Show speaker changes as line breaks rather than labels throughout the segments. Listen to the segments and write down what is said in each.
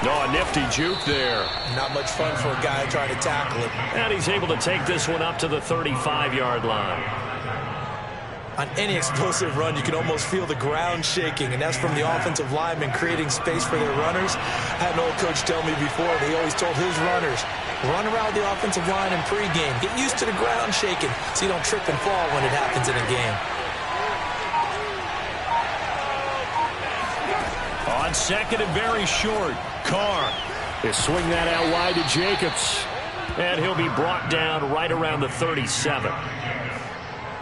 Oh, a nifty juke there.
Not much fun for a guy trying to tackle it.
And he's able to take this one up to the 35-yard line.
On any explosive run, you can almost feel the ground shaking, and that's from the offensive linemen creating space for their runners. I had an old coach tell me before, he always told his runners, run around the offensive line in pregame. Get used to the ground shaking so you don't trip and fall when it happens in a game.
On second and very short, Carr. They swing that out wide to Jacobs. And he'll be brought down right around the 37.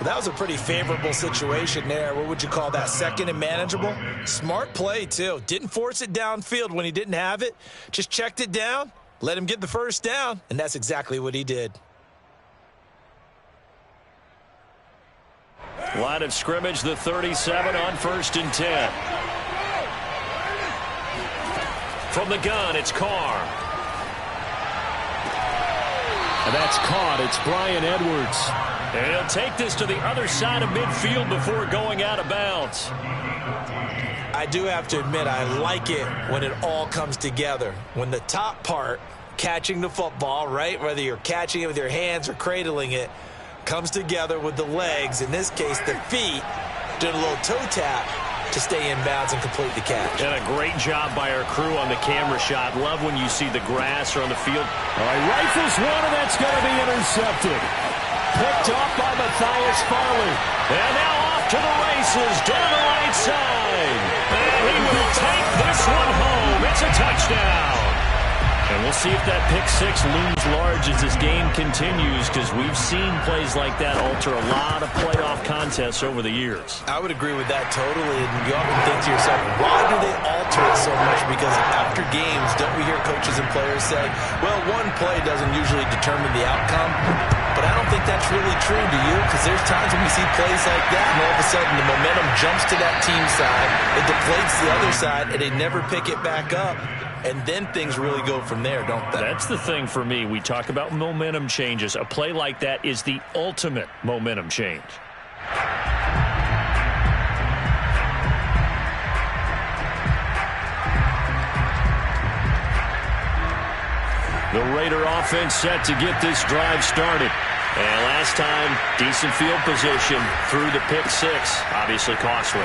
That was a pretty favorable situation there. What would you call that? Second and manageable? Smart play, too. Didn't force it downfield when he didn't have it. Just checked it down, let him get the first down, and that's exactly what he did.
Line of scrimmage, the 37 on 1st and 10. From the gun, it's Carr. And that's caught. It's Bryan Edwards. And he'll take this to the other side of midfield before going out of bounds.
I do have to admit, I like it when it all comes together. When the top part, catching the football, right, whether you're catching it with your hands or cradling it, comes together with the legs, in this case the feet, doing a little toe tap to stay in bounds and complete the catch.
And a great job by our crew on the camera shot. Love when you see the grass or on the field.
All right, rifles one, and that's going to be intercepted. Picked off by Matthias Farley.
And now off to the races down the right side. And he will take this one home. It's a touchdown. And we'll see if that pick six looms large as this game continues, because we've seen plays like that alter a lot of playoff contests over the years.
I would agree with that totally, and you often think to yourself, why do they alter it so much? Because after games, don't we hear coaches and players say, well, one play doesn't usually determine the outcome? But I don't think that's really true, do you? Because there's times when we see plays like that, and all of a sudden the momentum jumps to that team side, it deflates the other side, and they never pick it back up. And then things really go from there, don't they?
That's the thing for me. We talk about momentum changes. A play like that is the ultimate momentum change. The Raider offense set to get this drive started. And last time, decent field position through the pick six. Obviously costly.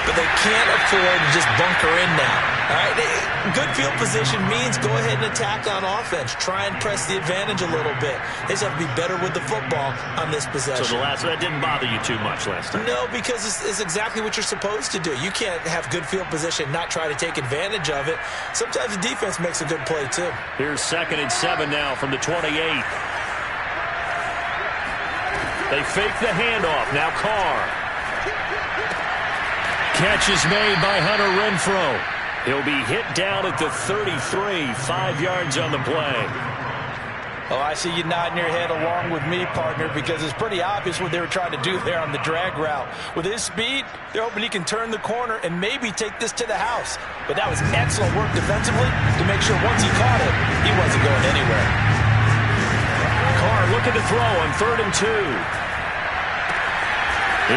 But they can't afford to just bunker in now. All right, good field position means go ahead and attack on offense. Try and press the advantage a little bit. They just have to be better with the football on this possession.
So that didn't bother you too much last time?
No, because it's exactly what you're supposed to do. You can't have good field position and not try to take advantage of it. Sometimes the defense makes a good play, too.
Here's 2nd and 7 now from the 28. They fake the handoff. Now Carr. Catch is made by Hunter Renfrow. He'll be hit down at the 33, 5 yards on the play.
Oh, I see you nodding your head along with me, partner, because it's pretty obvious what they were trying to do there on the drag route. With his speed, they're hoping he can turn the corner and maybe take this to the house. But that was excellent work defensively to make sure once he caught it, he wasn't going anywhere.
Carr looking to throw on 3rd and 2.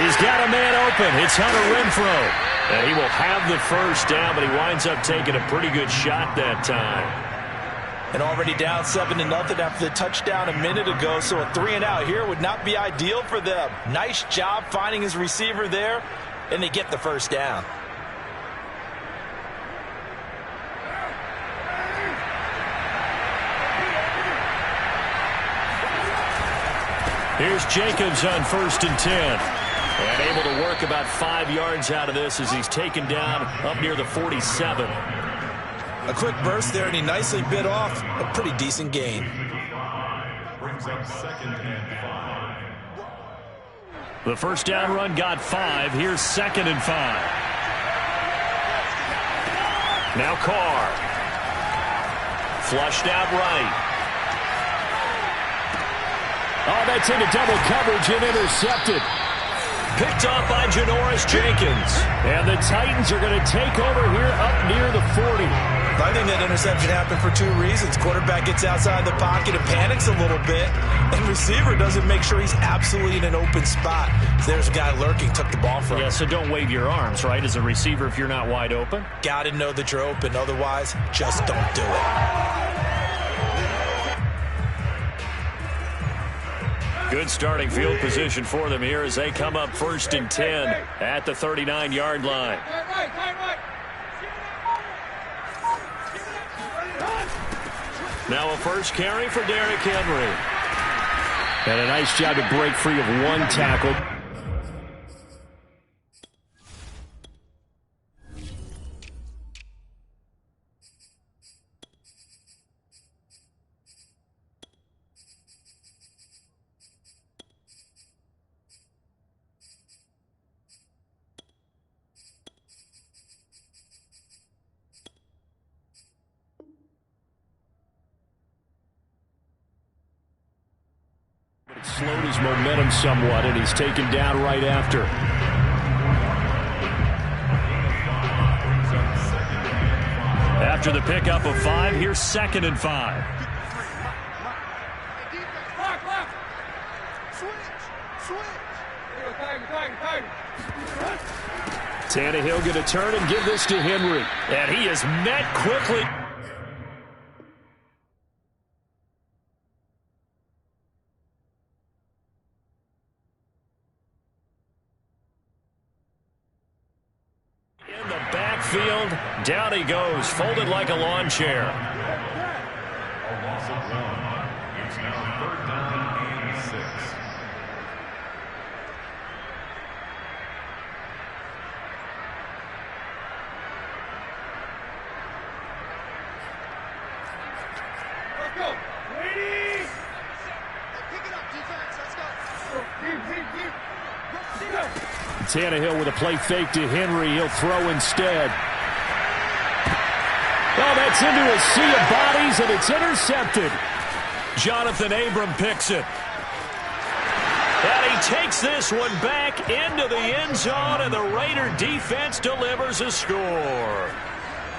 He's got a man open. It's Hunter Renfrow. And he will have the first down, but he winds up taking a pretty good shot that time.
And already down 7-0 after the touchdown a minute ago, so a 3-and-out here would not be ideal for them. Nice job finding his receiver there, and they get the first down.
Here's Jacobs on 1st and 10. And able to work about 5 yards out of this as he's taken down up near the 47.
A quick burst there, and he nicely bit off a pretty decent gain.
Brings up 2nd and 5.
The first down run got 5. Here's 2nd and 5. Now Carr. Flushed out right.
Oh, that's into double coverage and intercepted.
Picked off by Janoris Jenkins.
And the Titans are going to take over here up near the 40.
I think that interception happened for two reasons. Quarterback gets outside the pocket and panics a little bit, and receiver doesn't make sure he's absolutely in an open spot. So there's a guy lurking, took the ball from him.
Yeah, so don't wave your arms, right, as a receiver if you're not wide open.
Got to know that you're open. Otherwise, just don't do it.
Good starting field position for them here as they come up 1st and 10 at the 39-yard line. Now a first carry for Derrick Henry.
And a nice job to break free of one tackle. It slowed his momentum somewhat, and he's taken down right after.
After the pickup of 5, here's 2nd and 5.
Tannehill going to turn and give this to Henry.
And he is met quickly. In the backfield, down he goes, folded like a lawn chair.
A loss of 1. It's now 3rd down and 6.
Let's go. Ladies. Pick it up, defense. Let's go.
Tannehill with a play fake to Henry. He'll throw instead. Oh, that's into a sea of bodies, and it's intercepted.
Jonathan Abram picks it. And he takes this one back into the end zone, and the Raider defense delivers a score.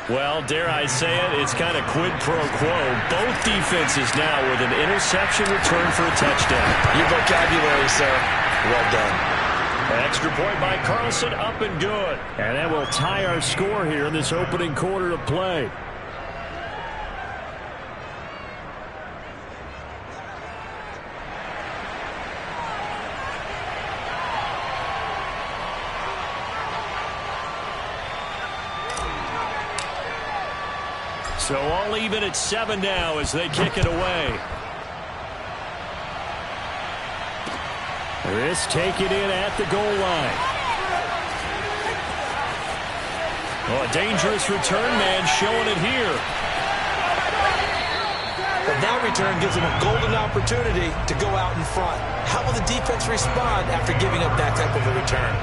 Well, dare I say it, it's kind of quid pro quo. Both defenses now with an interception return for a touchdown.
Your vocabulary, sir. Well done.
Extra point by Carlson, up and good.
And that will tie our score here in this opening quarter of play.
So all even at 7 now as they kick it away.
This taken in at the goal line.
Oh, a dangerous return man showing it here.
But that return gives them a golden opportunity to go out in front. How will the defense respond after giving up that type of a return?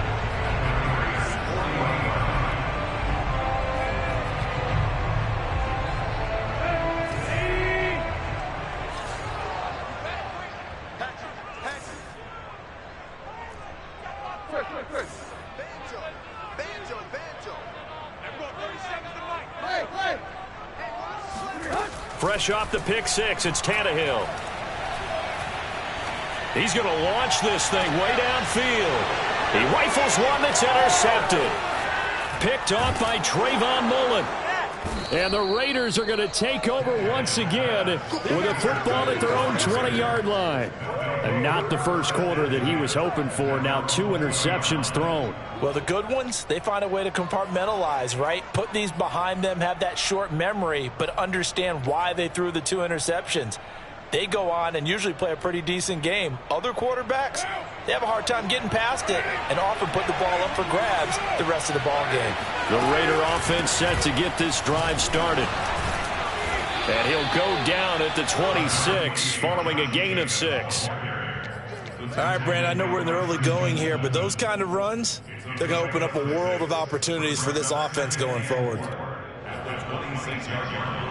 Fresh off the pick six, it's Tannehill. He's going to launch this thing way downfield. He rifles one that's intercepted. Picked off by Trayvon Mullen.
And the Raiders are going to take over once again with a football at their own 20-yard line. And not the first quarter that he was hoping for. Now 2 interceptions thrown.
Well, the good ones, they find a way to compartmentalize, right? Put these behind them, have that short memory, but understand why they threw the 2 interceptions. They go on and usually play a pretty decent game. Other quarterbacks, they have a hard time getting past it and often put the ball up for grabs the rest of the ball game.
The Raider offense set to get this drive started. And he'll go down at the 26 following a gain of 6.
All right, Brandon, I know we're in the early going here, but those kind of runs, they're going to open up a world of opportunities for this offense going forward.
At the 26-yard line.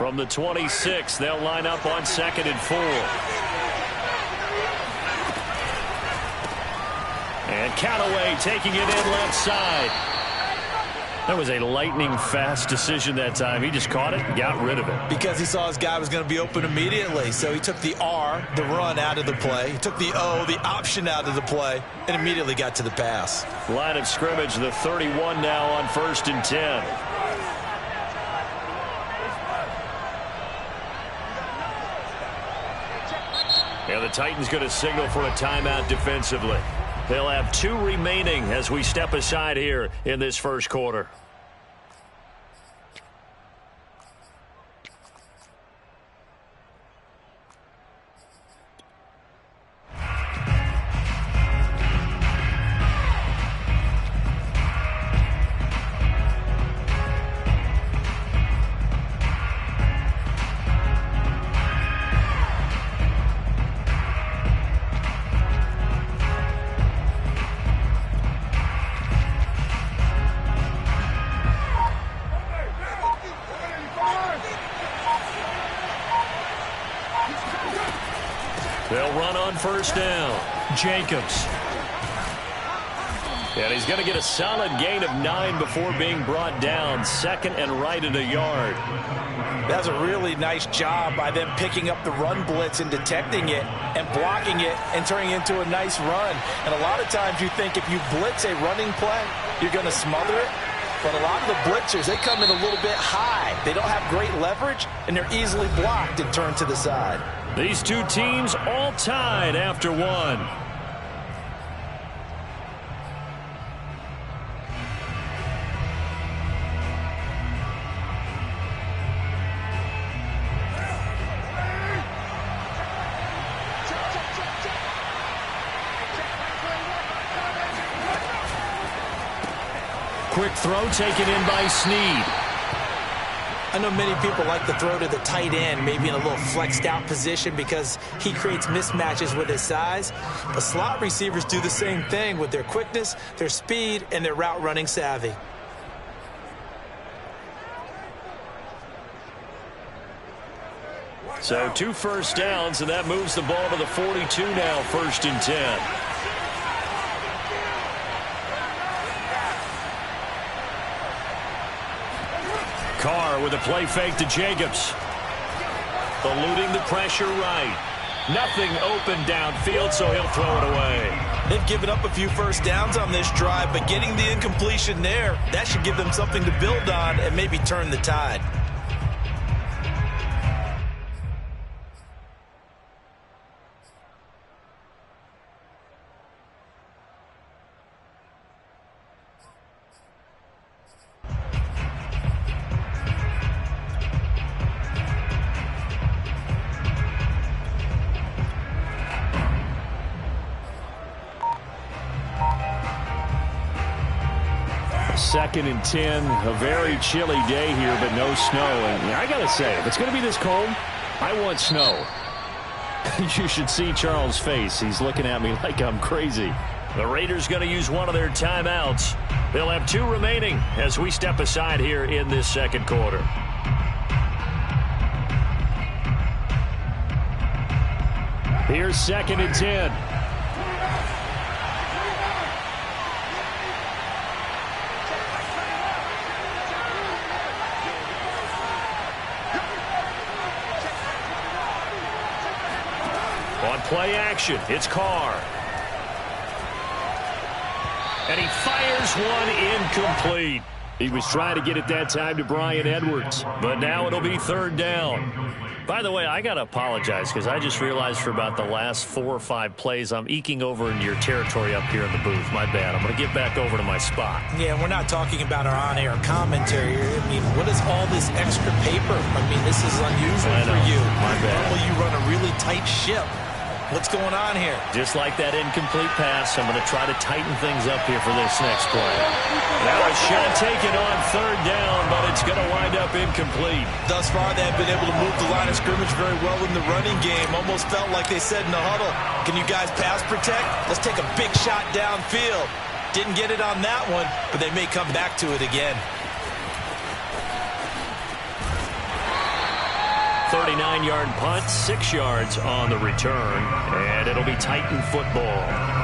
From the 26, they'll line up on 2nd and 4. And Callaway taking it in left side. That was a lightning-fast decision that time. He just caught it and got rid of it.
Because he saw his guy was going to be open immediately. So he took the R, the run, out of the play. He took the O, the option, out of the play, and immediately got to the pass.
Line of scrimmage, the 31 now on 1st and 10. And the Titans going to signal for a timeout defensively. They'll have 2 remaining as we step aside here in this first quarter. They'll run on 1st down. Jacobs. And he's going to get a solid gain of 9 before being brought down. 2nd and right at a yard.
That's a really nice job by them picking up the run blitz and detecting it and blocking it and turning it into a nice run. And a lot of times you think if you blitz a running play, you're going to smother it. But a lot of the blitzers, they come in a little bit high. They don't have great leverage, and they're easily blocked and turned to the side.
These 2 teams all tied after 1. Quick throw taken in by Snead.
I know many people like to throw to the tight end, maybe in a little flexed out position because he creates mismatches with his size. But slot receivers do the same thing with their quickness, their speed, and their route running savvy.
So 2 first downs, and that moves the ball to the 42 now, 1st and 10. Carr with a play fake to Jacobs. Eluding the pressure right. Nothing open downfield, so he'll throw it away.
They've given up a few first downs on this drive, but getting the incompletion there, that should give them something to build on and maybe turn the tide.
Second and 10, a very chilly day here, but no snow. And I got to say, if it's going to be this cold, I want snow. You should see Charles' face. He's looking at me like I'm crazy. The Raiders going to use one of their timeouts. They'll have 2 remaining as we step aside here in this second quarter. Here's 2nd and 10. Play action. It's Carr. And he fires one incomplete. He was trying to get it that time to Bryan Edwards, but now it'll be 3rd down. By the way, I got to apologize because I just realized for about the last 4 or 5 plays, I'm eking over into your territory up here in the booth. My bad. I'm going to get back over to my spot.
Yeah, we're not talking about our on-air commentary. I mean, what is all this extra paper? I mean, this is unusual for you.
My bad.
Normally you run a really tight ship. What's going on here?
Just like that incomplete pass, I'm going to try to tighten things up here for this next play. Now a shot taken on 3rd down, but it's going to wind up incomplete.
Thus far, they've been able to move the line of scrimmage very well in the running game. Almost felt like they said in the huddle, can you guys pass protect? Let's take a big shot downfield. Didn't get it on that one, but they may come back to it again.
39-yard punt, 6 yards on the return, and it'll be Titan football.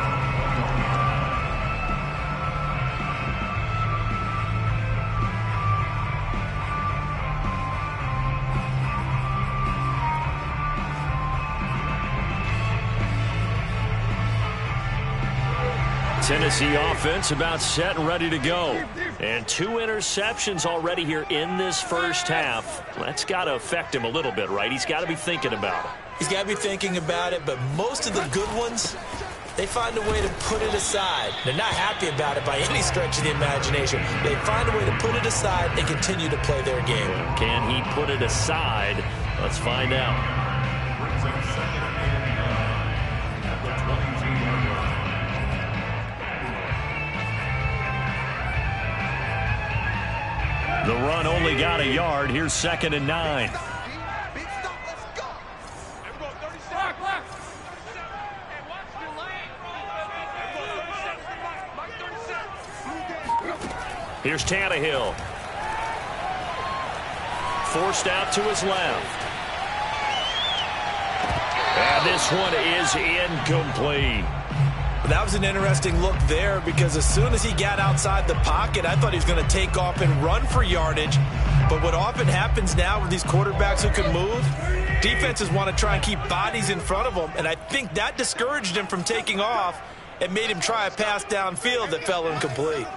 Tennessee offense about set and ready to go. And 2 interceptions already here in this first half. That's got to affect him a little bit, right? He's got to be thinking about it.
He's got to be thinking about it, but most of the good ones, they find a way to put it aside. They're not happy about it by any stretch of the imagination. They find a way to put it aside and continue to play their game.
Can he put it aside? Let's find out. The run only got a yard. Here's 2nd and 9. Here's Tannehill. Forced out to his left. And this one is incomplete.
That was an interesting look there because as soon as he got outside the pocket, I thought he was going to take off and run for yardage. But what often happens now with these quarterbacks who can move, defenses want to try and keep bodies in front of them, and I think that discouraged him from taking off and made him try a pass downfield that fell incomplete.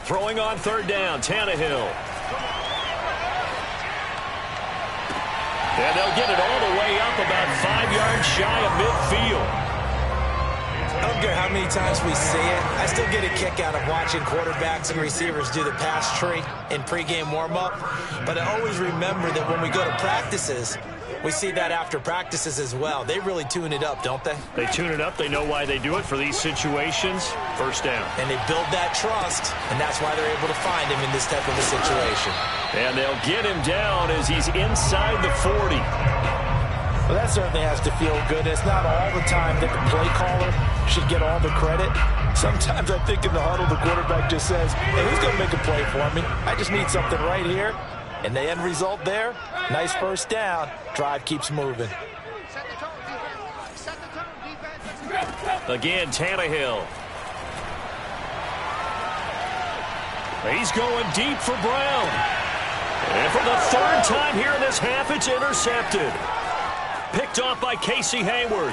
Throwing on 3rd down, Tannehill. And they'll get it all the way up about 5 yards shy of midfield.
I don't care how many times we see it. I still get a kick out of watching quarterbacks and receivers do the pass tree in pregame warm-up. But I always remember that when we go to practices, we see that after practices as well. They really tune it up, don't they?
They tune it up. They know why they do it for these situations. 1st down.
And they build that trust, and that's why they're able to find him in this type of a situation.
And they'll get him down as he's inside the 40.
Well, that certainly has to feel good. It's not all the time that the play caller should get all the credit. Sometimes I think in the huddle, the quarterback just says, hey, who's going to make a play for me? I just need something right here. And the end result there, nice 1st down. Drive keeps moving.
Again, Tannehill. He's going deep for Brown. And for the 3rd time here in this half, it's intercepted. Picked off by Casey Hayward.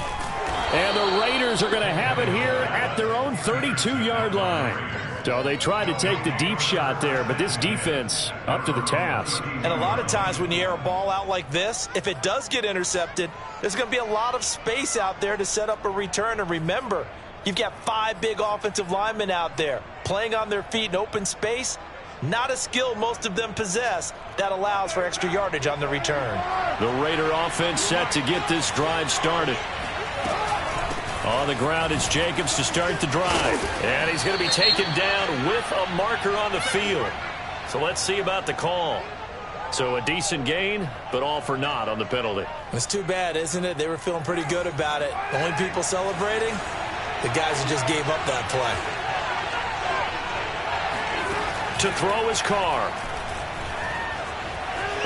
And the Raiders are going to have it here at their own 32-yard line. So they tried to take the deep shot there, but this defense up to the task.
And a lot of times when you air a ball out like this, if it does get intercepted, there's going to be a lot of space out there to set up a return. And remember, you've got 5 big offensive linemen out there playing on their feet in open space. Not a skill most of them possess that allows for extra yardage on the return.
The Raider offense set to get this drive started. On the ground, it's Jacobs to start the drive. And he's going to be taken down with a marker on the field. So let's see about the call. So a decent gain, but all for naught on the penalty.
It's too bad, isn't it? They were feeling pretty good about it. Only people celebrating, the guys who just gave up that play.
To throw his Carr.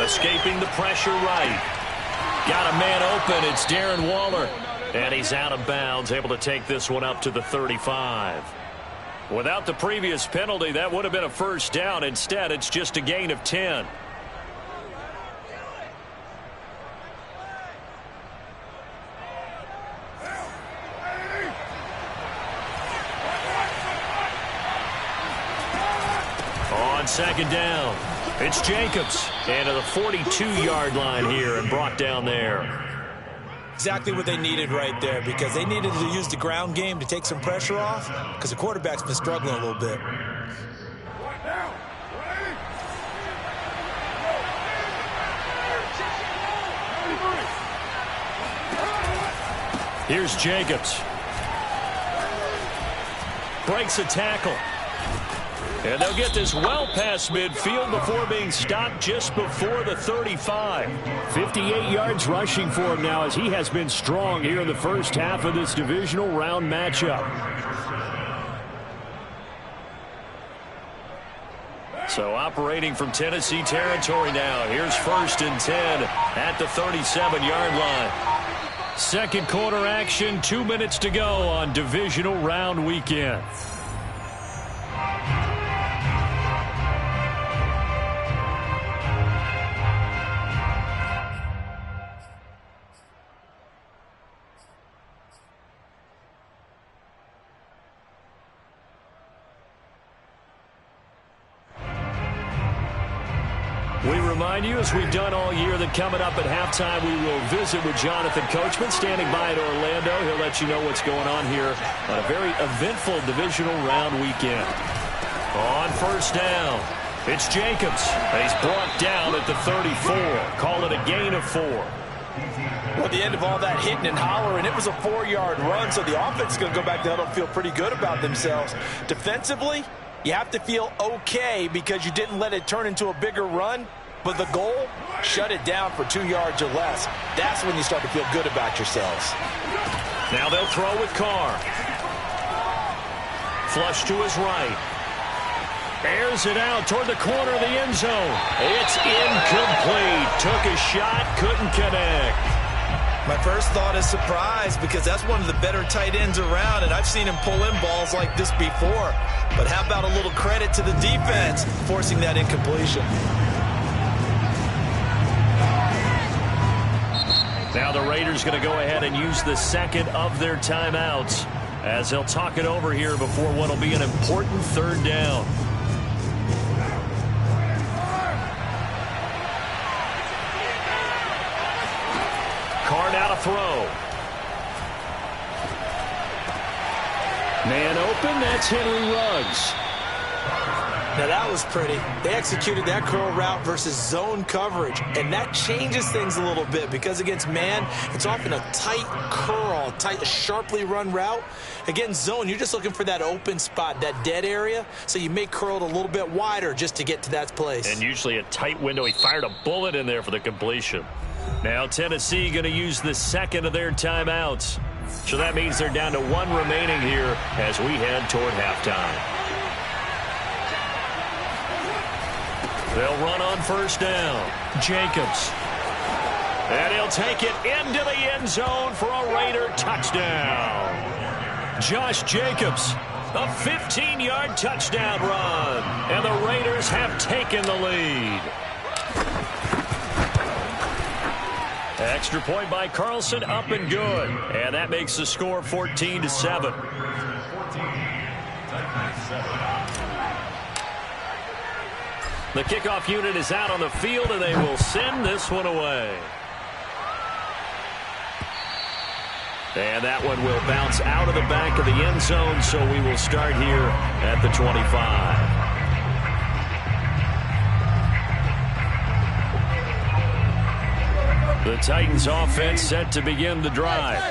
Escaping the pressure right. Got a man open. It's Darren Waller. And he's out of bounds, able to take this one up to the 35. Without the previous penalty, that would have been a 1st down. Instead, it's just a gain of 10. On 2nd down, it's Jacobs. And to the 42-yard line here and brought down there.
Exactly what they needed right there, because they needed to use the ground game to take some pressure off, because the quarterback's been struggling a little bit.
Here's Jacobs. Breaks a tackle. And they'll get this well past midfield before being stopped just before the 35. 58 yards rushing for him now as he has been strong here in the first half of this divisional round matchup. So operating from Tennessee territory now. Here's 1st and 10 at the 37-yard line. Second quarter action, 2 minutes to go on divisional round weekend. We remind you, as we've done all year, that coming up at halftime, we will visit with Jonathan Coachman, standing by at Orlando. He'll let you know what's going on here on a very eventful divisional round weekend. On 1st down, it's Jacobs. He's brought down at the 34. Call it a gain of 4.
Well, at the end of all that hitting and hollering, it was a 4-yard run, so the offense is going to go back to huddle and feel pretty good about themselves. Defensively, you have to feel okay because you didn't let it turn into a bigger run, but the goal, shut it down for 2 yards or less. That's when you start to feel good about yourselves.
Now they'll throw with Carr. Flush to his right. Airs it out toward the corner of the end zone. It's incomplete. Took a shot, couldn't connect.
My first thought is surprise because that's one of the better tight ends around, and I've seen him pull in balls like this before. But how about a little credit to the defense forcing that incompletion?
Now the Raiders going to go ahead and use the second of their timeouts as they'll talk it over here before what will be an important 3rd down. Carr now to throw. Man open, that's Henry Ruggs.
Now that was pretty. They executed that curl route versus zone coverage, and that changes things a little bit because against man, it's often a tight curl, tight, sharply run route. Against zone, you're just looking for that open spot, that dead area, so you may curl it a little bit wider just to get to that place.
And usually a tight window. He fired a bullet in there for the completion. Now Tennessee going to use the second of their timeouts. So that means they're down to 1 remaining here as we head toward halftime. They'll run on 1st down. Jacobs. And he'll take it into the end zone for a Raider touchdown. Josh Jacobs, a 15-yard touchdown run. And the Raiders have taken the lead. Extra point by Carlson, up and good. And that makes the score 14-7. The kickoff unit is out on the field, and they will send this one away. And that one will bounce out of the back of the end zone, so we will start here at the 25. The Titans offense set to begin the drive.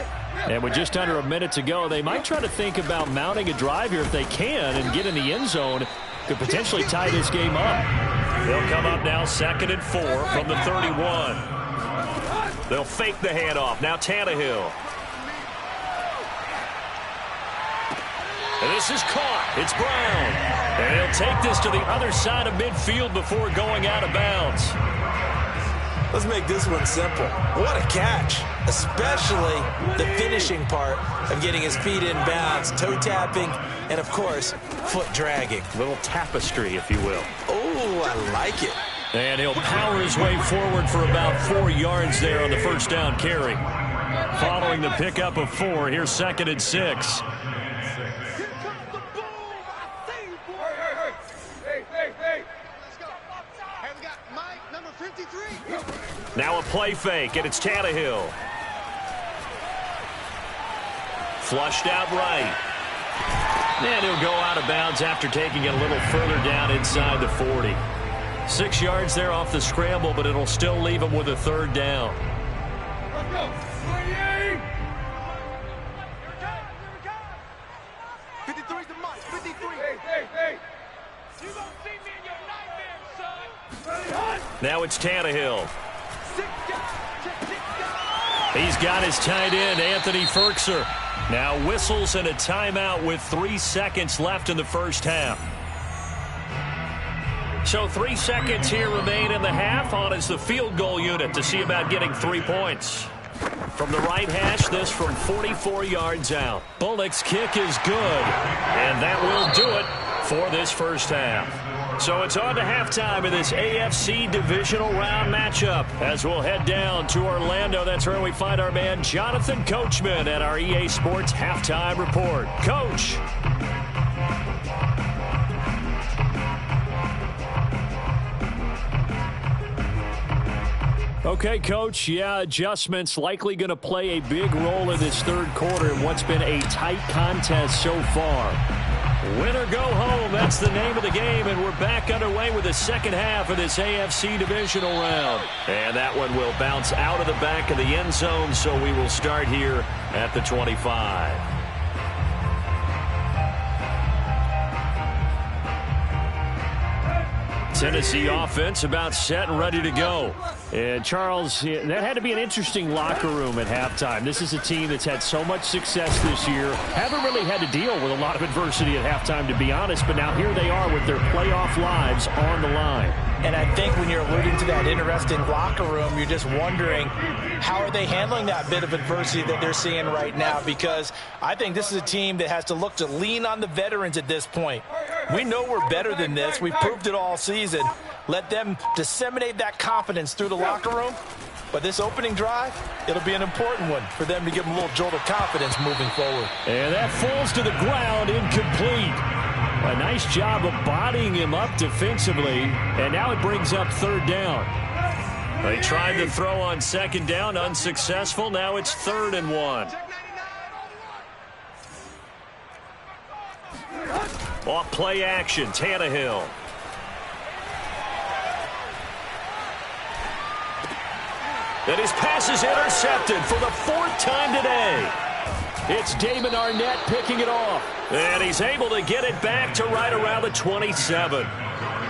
And with just under a minute to go, they might try to think about mounting a drive here if they can and get in the end zone. Could potentially tie this game up. They'll come up now 2nd and 4 from the 31. They'll fake the handoff. Now Tannehill. And this is caught. It's Brown. And he'll take this to the other side of midfield before going out of bounds.
Let's make this one simple. What a catch, especially the finishing part of getting his feet in bounds, toe tapping, and, of course, foot dragging.
Little tapestry, if you will.
Oh, I like it.
And he'll power his way forward for about 4 yards there on the 1st down carry. Following the pickup of 4, here's 2nd and 6. Now a play fake, and it's Tannehill. Flushed out right. And he'll go out of bounds after taking it a little further down inside the 40. 6 yards there off the scramble, but it'll still leave him with a 3rd down.
Let's go. 28. 53's the mark. 53. Hey.
Now it's Tannehill. He's got his tight end, Anthony Firkser. Now whistles and a timeout with 3 seconds left in the first half. So 3 seconds here remain in the half. On is the field goal unit to see about getting 3 points. From the right hash, this from 44 yards out. Bullock's kick is good, and that will do it for this first half. So it's on to halftime in this AFC divisional round matchup as we'll head down to Orlando. That's where we find our man Jonathan Coachman at our EA Sports Halftime Report. Coach. Okay, Coach. Yeah, adjustments likely going to play a big role in this third quarter in what's been a tight contest so far. Win or go home, that's the name of the game, and we're back underway with the second half of this AFC divisional round. And that one will bounce out of the back of the end zone, so we will start here at the 25. Tennessee offense about set and ready to go. And Charles, that had to be an interesting locker room at halftime. This is a team that's had so much success this year. Haven't really had to deal with a lot of adversity at halftime, to be honest. But now here they are with their playoff lives on the line.
And I think when you're alluding to that interesting locker room, you're just wondering how are they handling that bit of adversity that they're seeing right now, because I think this is a team that has to look to lean on the veterans at this point. We know we're better than this. We've proved it all season. Let them disseminate that confidence through the locker room. But this opening drive, it'll be an important one for them to give them a little jolt of confidence moving forward.
And that falls to the ground, incomplete. A nice job of bodying him up defensively, and now it brings up third down. They tried to throw on second down, unsuccessful. Now it's 3rd and 1. Off play action, Tannehill. And his pass is intercepted for the 4th time today. It's Damon Arnett picking it off. And he's able to get it back to right around the 27.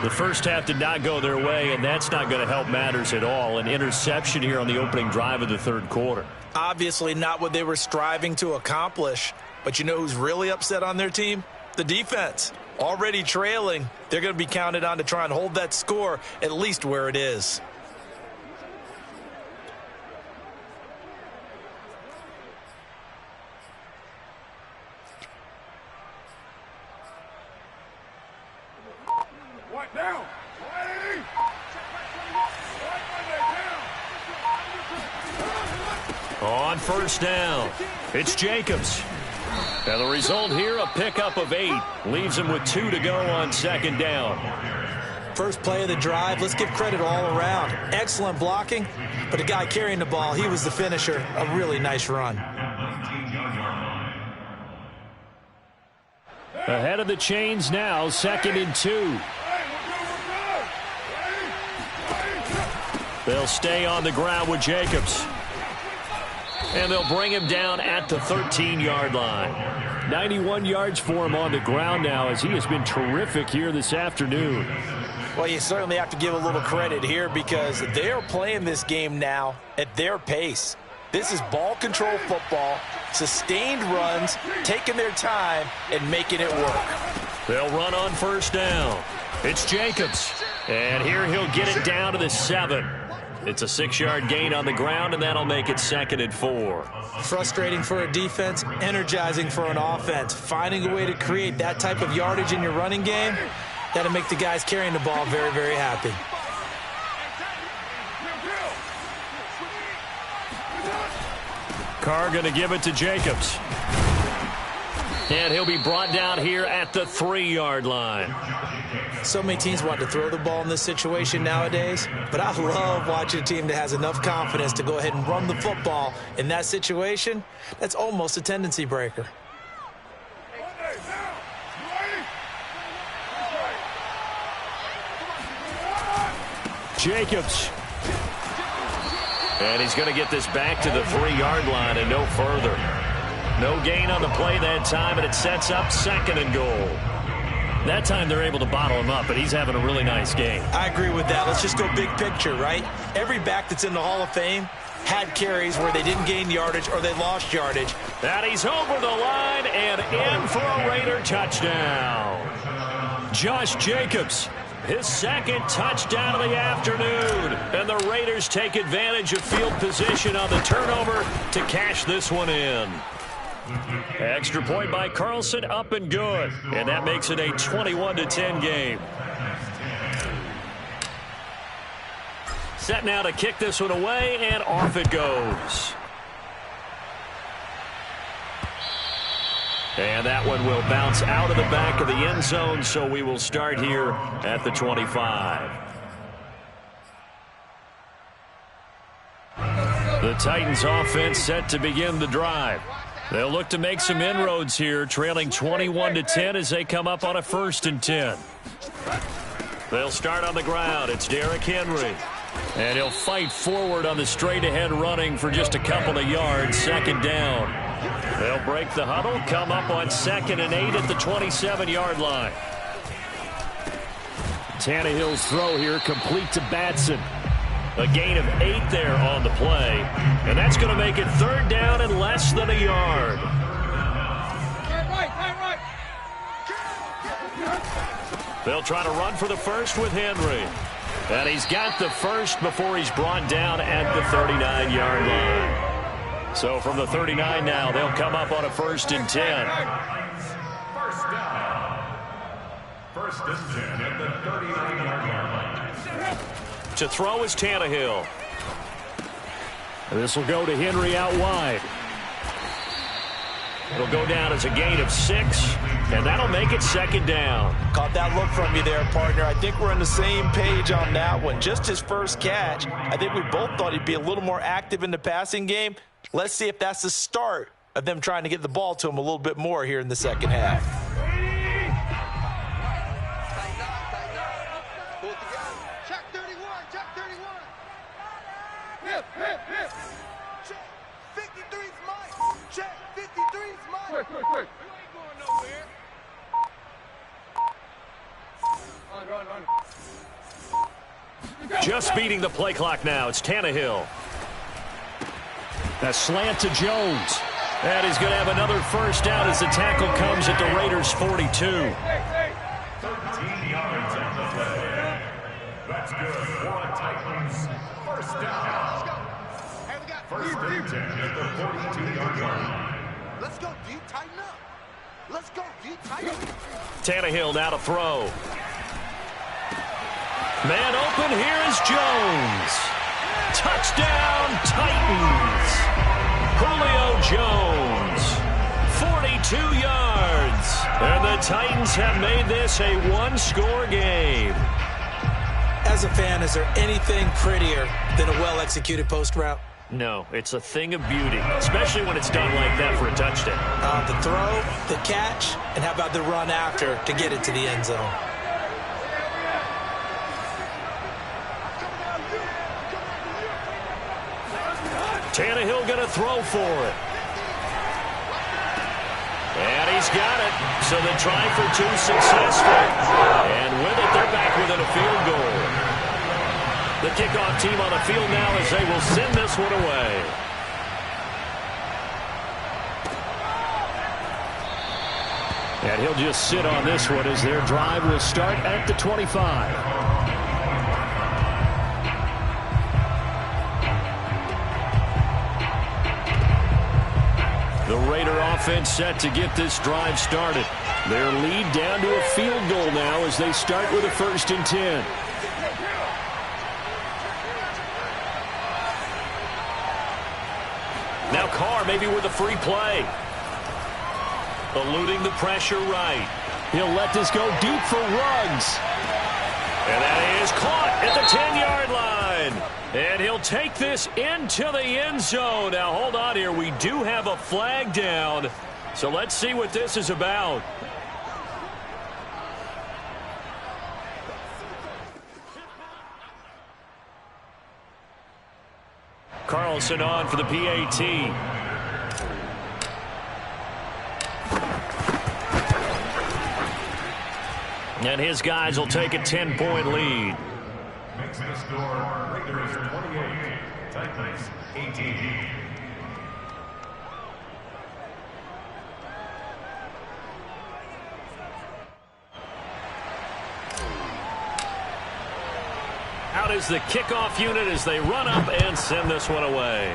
The first half did not go their way, and that's not going to help matters at all. An interception here on the opening drive of the third quarter.
Obviously not what they were striving to accomplish. But you know who's really upset on their team? The defense. Already trailing. They're going to be counted on to try and hold that score at least where it is.
On first down, it's Jacobs. And the result here, a pickup of 8. Leaves him with 2 to go on second down.
First play of the drive, let's give credit all around. Excellent blocking, but the guy carrying the ball, he was the finisher. A really nice run.
Ahead of the chains now, 2nd and 2. They'll stay on the ground with Jacobs. And they'll bring him down at the 13-yard line. 91 yards for him on the ground now, as he has been terrific here this afternoon.
Well, you certainly have to give a little credit here because they are playing this game now at their pace. This is ball control football, sustained runs, taking their time, and making it work.
They'll run on first down. It's Jacobs. And here he'll get it down to the 7. It's a 6-yard gain on the ground, and that'll make it 2nd and 4.
Frustrating for a defense, energizing for an offense. Finding a way to create that type of yardage in your running game, that'll make the guys carrying the ball very, very happy.
Carr going to give it to Jacobs. And he'll be brought down here at the 3-yard line.
So many teams want to throw the ball in this situation nowadays, but I love watching a team that has enough confidence to go ahead and run the football. In that situation, that's almost a tendency breaker.
Jacobs. And he's going to get this back to the 3-yard line and no further. No gain on the play that time, and it sets up 2nd and goal. That time they're able to bottle him up, but he's having a really nice game.
I agree with that. Let's just go big picture, right? Every back that's in the Hall of Fame had carries where they didn't gain yardage or they lost yardage.
And he's over the line and in for a Raider touchdown. Josh Jacobs, his second touchdown of the afternoon. And the Raiders take advantage of field position on the turnover to cash this one in. Extra point by Carlson, up and good. And that makes it a 21-10 game. Set now to kick this one away, and off it goes. And that one will bounce out of the back of the end zone, so we will start here at the 25. The Titans offense set to begin the drive. They'll look to make some inroads here, trailing 21-10 as they come up on a 1st and 10. They'll start on the ground. It's Derrick Henry. And he'll fight forward on the straight-ahead running for just a couple of yards, 2nd down. They'll break the huddle, come up on 2nd and 8 at the 27-yard line. Tannehill's throw here complete to Batson. A gain of 8 there on the play. And that's going to make it 3rd down and less than a yard. They'll try to run for the first with Henry. And he's got the first before he's brought down at the 39-yard line. So from the 39 now, they'll come up on a 1st and 10.
First down. 1st and 10 at the 39-yard line.
To throw is Tannehill. This will go to Henry out wide. It'll go down as a gain of 6, and that'll make it 2nd down.
Caught that look from you there, partner. I think we're on the same page on that one. Just his first catch. I think we both thought he'd be a little more active in the passing game. Let's see if that's the start of them trying to get the ball to him a little bit more here in the 2nd half.
Quick.
Just beating the play clock now. It's Tannehill. A slant to Jones. And he's going to have another first down as the tackle comes at the Raiders' 42.
13 yards on the play. That's good for a Titans. First down. First and 10 at the 42-yard line.
Let's go deep, tighten up. Let's go deep, tighten up.
Tannehill now to throw. Man open, here is Jones. Touchdown, Titans. Julio Jones, 42 yards. And the Titans have made this a one-score game.
As a fan, is there anything prettier than a well-executed post route?
No, it's a thing of beauty, especially when it's done like that for a touchdown.
The throw, the catch, and how about the run after to get it to the end zone?
Tannehill going to throw for it. And he's got it. So the try for 2 successful. And with it, they're back within a field goal. The kickoff team on the field now as they will send this one away. And he'll just sit on this one as their drive will start at the 25. The Raider offense set to get this drive started. Their lead down to a field goal now as they start with a 1st and 10. Now Carr maybe with a free play. Eluding the pressure right. He'll let this go deep for Ruggs. And that is caught at the 10-yard line. And he'll take this into the end zone. Now, hold on here. We do have a flag down. So let's see what this is about. Carlson on for the PAT. And his guys will take a 10-point lead.
Makes the score Raiders 28, Titans 18.
Out is the kickoff unit as they run up and send this one away.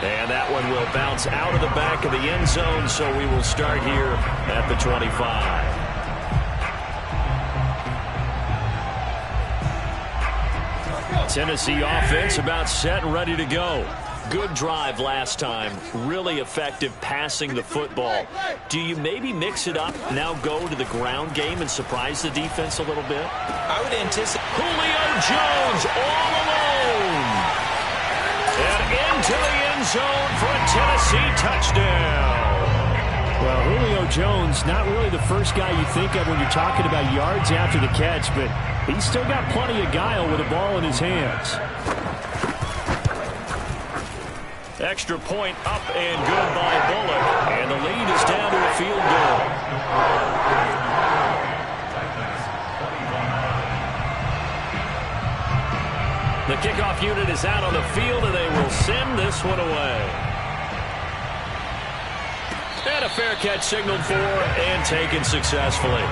And that one will bounce out of the back of the end zone, so we will start here at the 25. Tennessee offense about set and ready to go. Good drive last time. Really effective passing the football. Do you maybe mix it up, now go to the ground game and surprise the defense a little bit?
I would anticipate
Julio Jones all alone. And into the end zone for a Tennessee touchdown. Well, Julio Jones, not really the first guy you think of when you're talking about yards after the catch, but he's still got plenty of guile with the ball in his hands. Extra point up and good by Bullock. And the lead is down to a field goal. The kickoff unit is out on the field, and they will send this one away. And a fair catch signaled for and taken successfully.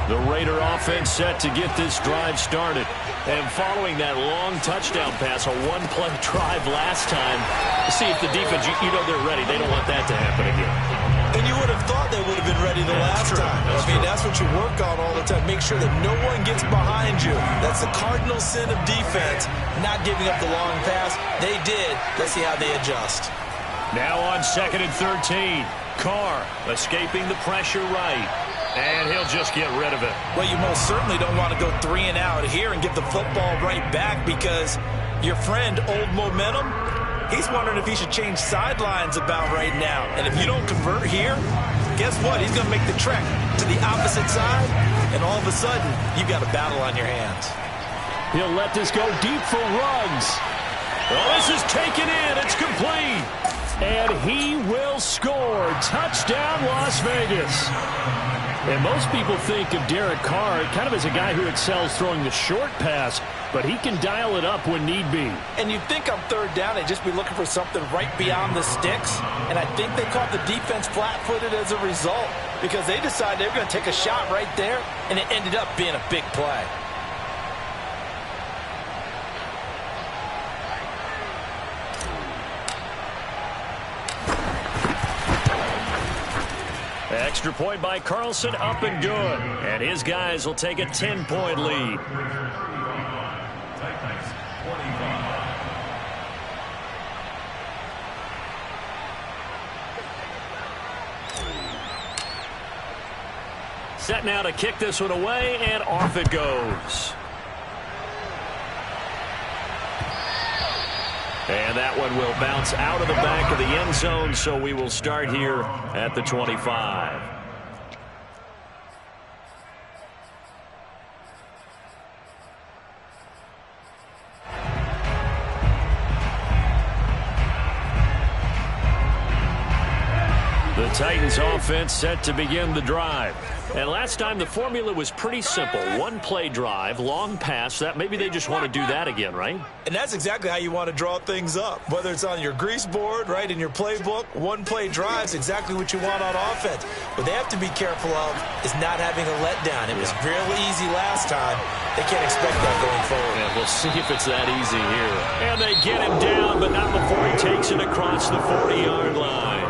The Raider offense set to get this drive started. And following that long touchdown pass, a one-play drive last time, see if the defense, you know they're ready. They don't want that to happen again.
And you would have thought they would have been ready the last time. I mean, that's what you work on all the time. Make sure that no one gets behind you. That's the cardinal sin of defense, not giving up the long pass. They did. Let's see how they adjust.
Now on 2nd and 13. Carr escaping the pressure right. And he'll just get rid of it.
Well, you most certainly don't want to go 3 and out here and give the football right back because your friend, Old Momentum, he's wondering if he should change sidelines about right now. And if you don't convert here, guess what? He's going to make the trek to the opposite side, and all of a sudden, you've got a battle on your hands.
He'll let this go deep for Ruggs. Well, this is taken in. It's complete. And he will score. Touchdown, Las Vegas. And most people think of Derek Carr kind of as a guy who excels throwing the short pass, but he can dial it up when need be.
And you'd think on 3rd down they'd just be looking for something right beyond the sticks, and I think they caught the defense flat-footed as a result because they decided they were going to take a shot right there, and it ended up being a big play.
Extra point by Carlson, up and good. And his guys will take a 10-point lead.
Titans 25.
Set now to kick this one away, and off it goes. And that one will bounce out of the back of the end zone, so we will start here at the 25. The Titans offense set to begin the drive. And last time the formula was pretty simple. One play drive, long pass. That maybe they just want to do that again, right?
And that's exactly how you want to draw things up. Whether it's on your grease board, right, in your playbook, one play drive is exactly what you want on offense. What they have to be careful of is not having a letdown. It was really easy last time. They can't expect that going forward.
Yeah, we'll see if it's that easy here. And they get him down, but not before he takes it across the 40-yard line.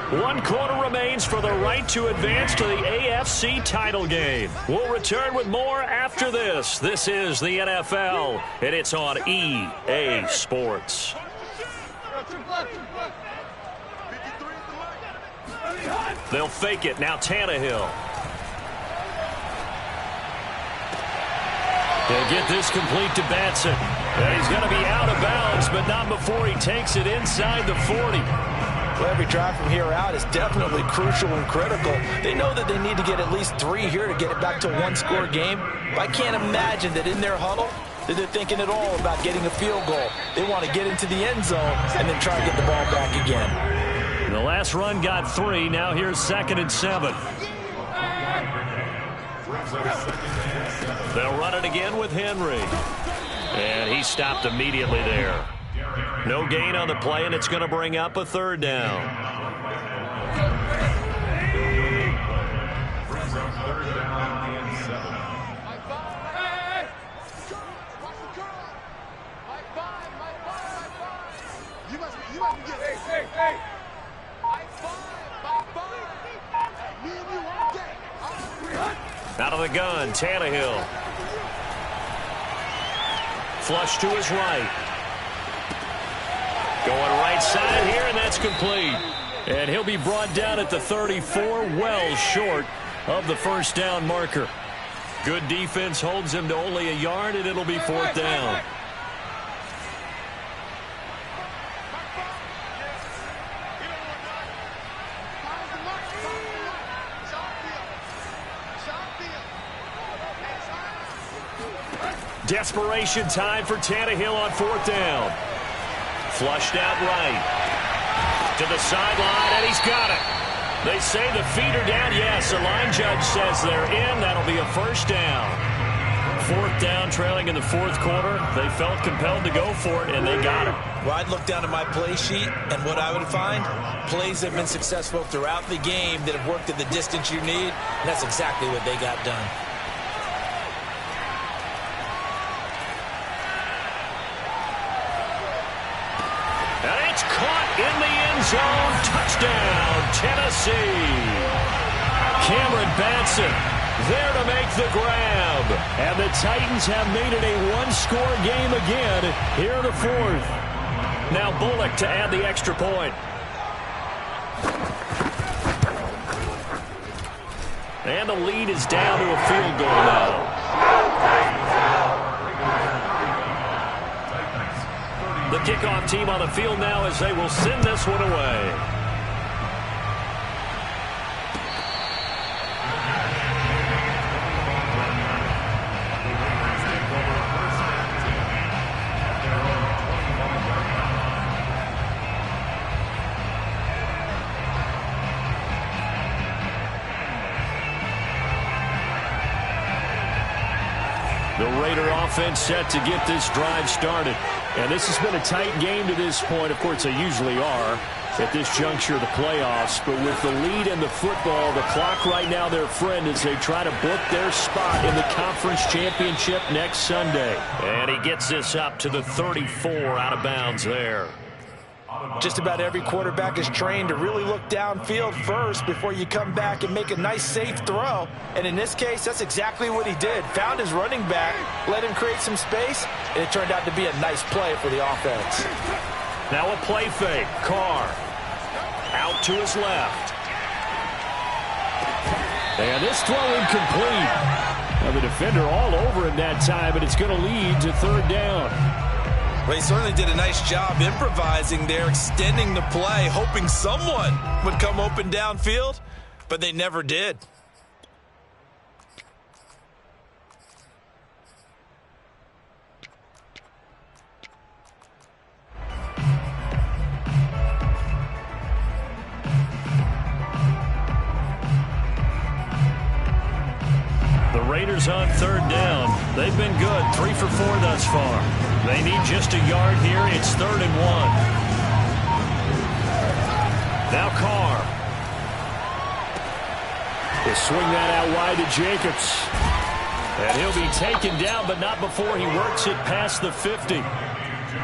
1 quarter remains for the right to advance to the AFC title game. We'll return with more after this. This is the NFL, and it's on EA Sports. They'll fake it. Now Tannehill. They'll get this complete to Batson. And he's going to be out of bounds, but not before he takes it inside the 40.
Well, every drive from here out is definitely crucial and critical. They know that they need to get at least 3 here to get it back to a one-score game. But I can't imagine that in their huddle that they're thinking at all about getting a field goal. They want to get into the end zone and then try to get the ball back again.
The last run got 3. Now here's 2nd and 7. They'll run it again with Henry. And he stopped immediately there. No gain on the play, and it's going to bring up a 3rd down. Out of the gun, Tannehill. Flush to his right. Going right side here, and that's complete. And he'll be brought down at the 34, well short of the 1st down marker. Good defense holds him to only a yard, and it'll be 4th down. Desperation time for Tannehill on 4th down. Flushed out right. To the sideline, and he's got it. They say the feet are down. Yes, the line judge says they're in. That'll be a 1st down. 4th down, trailing in the 4th quarter. They felt compelled to go for it, and they got it.
Well, I'd look down at my play sheet, and what I would find, plays have been successful throughout the game that have worked at the distance you need, and that's exactly what they got done.
Caught in the end zone. Touchdown, Tennessee. Cameron Batson there to make the grab. And the Titans have made it a one-score game again here in the 4th. Now Bullock to add the extra point. And the lead is down to a field goal now. The kickoff team on the field now as they will send this one away. The Raider offense set to get this drive started. And this has been a tight game to this point. Of course, they usually are at this juncture of the playoffs. But with the lead in the football, the clock right now their friend as they try to book their spot in the conference championship next Sunday. And he gets this up to the 34 out of bounds there.
Just about every quarterback is trained to really look downfield first before you come back and make a nice, safe throw. And in this case, that's exactly what he did. Found his running back, let him create some space, and it turned out to be a nice play for the offense.
Now a play fake. Carr out to his left. And this throw incomplete. Now the defender all over him that time, but it's going to lead to 3rd down.
Well, he certainly did a nice job improvising there, extending the play, hoping someone would come open downfield, but they never did.
The Raiders on 3rd down. They've been good, 3 for 4 thus far. They need just a yard here. It's 3rd and 1. Now Carr. They swing that out wide to Jacobs. And he'll be taken down, but not before he works it past the 50.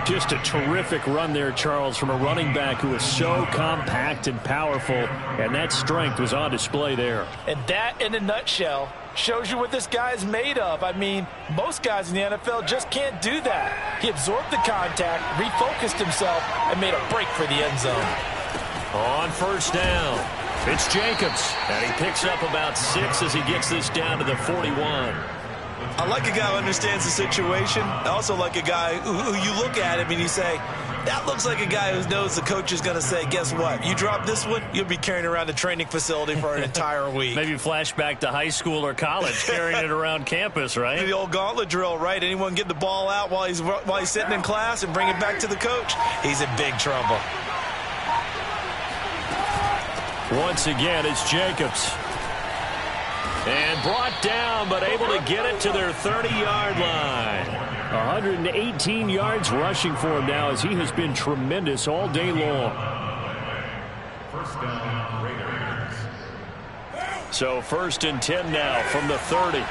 Just a terrific run there, Charles, from a running back who is so compact and powerful, and that strength was on display there.
And that, in a nutshell, shows you what this guy is made of. I mean, most guys in the NFL just can't do that. He absorbed the contact, refocused himself, and made a break for the end zone.
On 1st down, it's Jacobs, and he picks up about 6 as he gets this down to the 41.
I like a guy who understands the situation. I also like a guy who you look at him and you say, That looks like a guy who knows the coach is going to say, guess what? You drop this one, you'll be carrying around the training facility for an entire week.
Maybe flashback to high school or college, carrying it around campus, right?
The old gauntlet drill, right? Anyone get the ball out while he's sitting in class and bring it back to the coach? He's in big trouble.
Once again, it's Jacobs. And brought down, but able to get it to their 30-yard line. 118 yards rushing for him now as he has been tremendous all day long.
First down, Raiders.
So 1st and 10 now from the 30.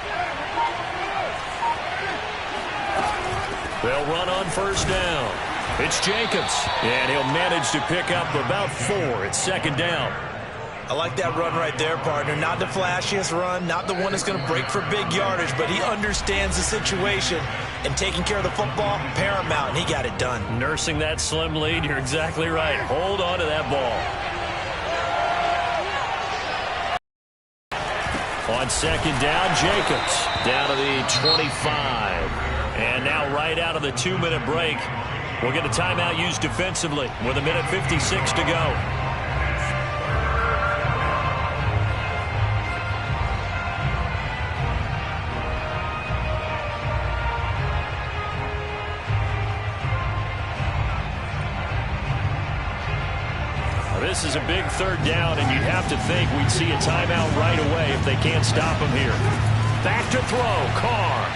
They'll run on 1st down. It's Jacobs, and he'll manage to pick up about 4. It's 2nd down.
I like that run right there, partner. Not the flashiest run, not the one that's going to break for big yardage, but he understands the situation, and taking care of the football, paramount, and he got it done.
Nursing that slim lead, you're exactly right. Hold on to that ball. On 2nd down, Jacobs down to the 25. And now right out of the 2-minute break, we'll get a timeout used defensively with 1:56 to go. This is a big 3rd down, and you'd have to think we'd see a timeout right away if they can't stop him here. Back to throw. Carr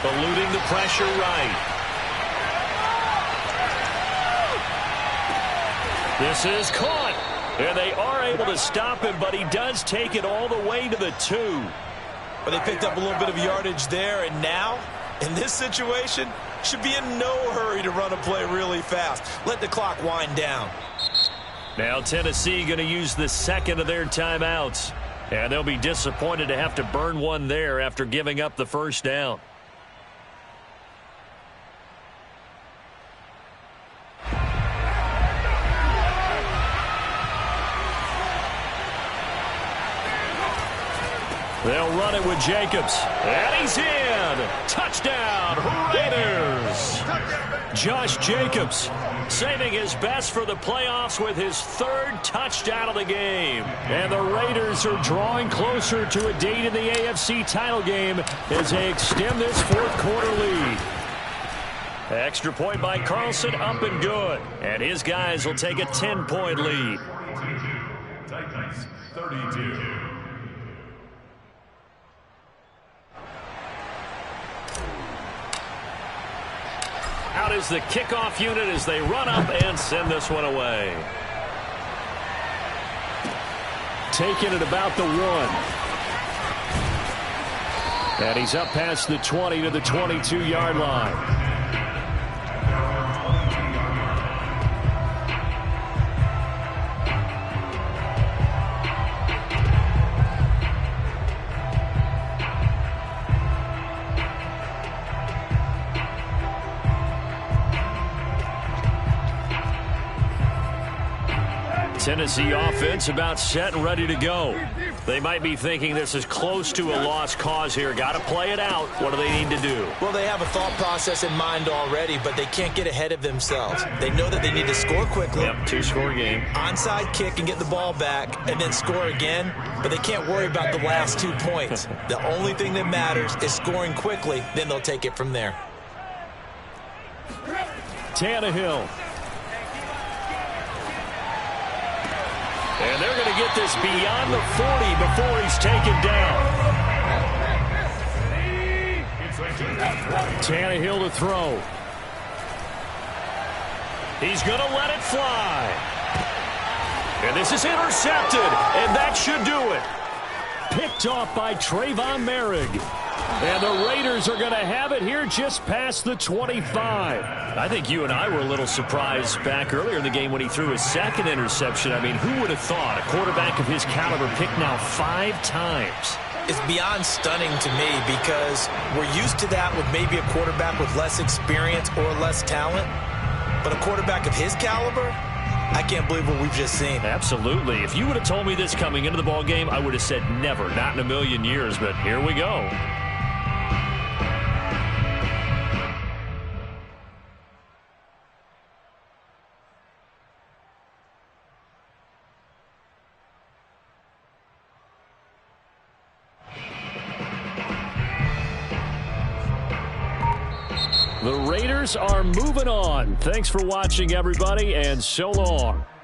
eluding the pressure right. This is caught. And they are able to stop him, but he does take it all the way to the 2.
But they picked up a little bit of yardage there, and now, in this situation, should be in no hurry to run a play really fast. Let the clock wind down.
Now Tennessee going to use the 2nd of their timeouts. And they'll be disappointed to have to burn one there after giving up the 1st down. They'll run it with Jacobs. And he's in. Touchdown, Raiders. Josh Jacobs saving his best for the playoffs with his 3rd touchdown of the game. And the Raiders are drawing closer to a date in the AFC title game as they extend this 4th quarter lead. Extra point by Carlson, up and good. And his guys will take a 10-point lead.
Titans 32.
Out is the kickoff unit as they run up and send this one away. Taking it about the 1. And he's up past the 20 to the 22-yard line. Tennessee offense about set and ready to go. They might be thinking this is close to a lost cause here. Got to play it out. What do they need to do?
Well, they have a thought process in mind already, but they can't get ahead of themselves. They know that they need to score quickly.
Yep, 2-score game.
Onside kick and get the ball back and then score again, but they can't worry about the last 2 points. The only thing that matters is scoring quickly, then they'll take it from there.
Tannehill. And they're going to get this beyond the 40 before he's taken down. Tannehill to throw. He's going to let it fly. And this is intercepted, and that should do it. Picked off by Trayvon Merrick. And the Raiders are going to have it here just past the 25. I think you and I were a little surprised back earlier in the game when he threw his 2nd interception. I mean, who would have thought a quarterback of his caliber picked now 5 times?
It's beyond stunning to me because we're used to that with maybe a quarterback with less experience or less talent. But a quarterback of his caliber, I can't believe what we've just seen.
Absolutely. If you would have told me this coming into the ball game, I would have said never, not in a million years. But here we go. The Raiders are moving on. Thanks for watching, everybody, and so long.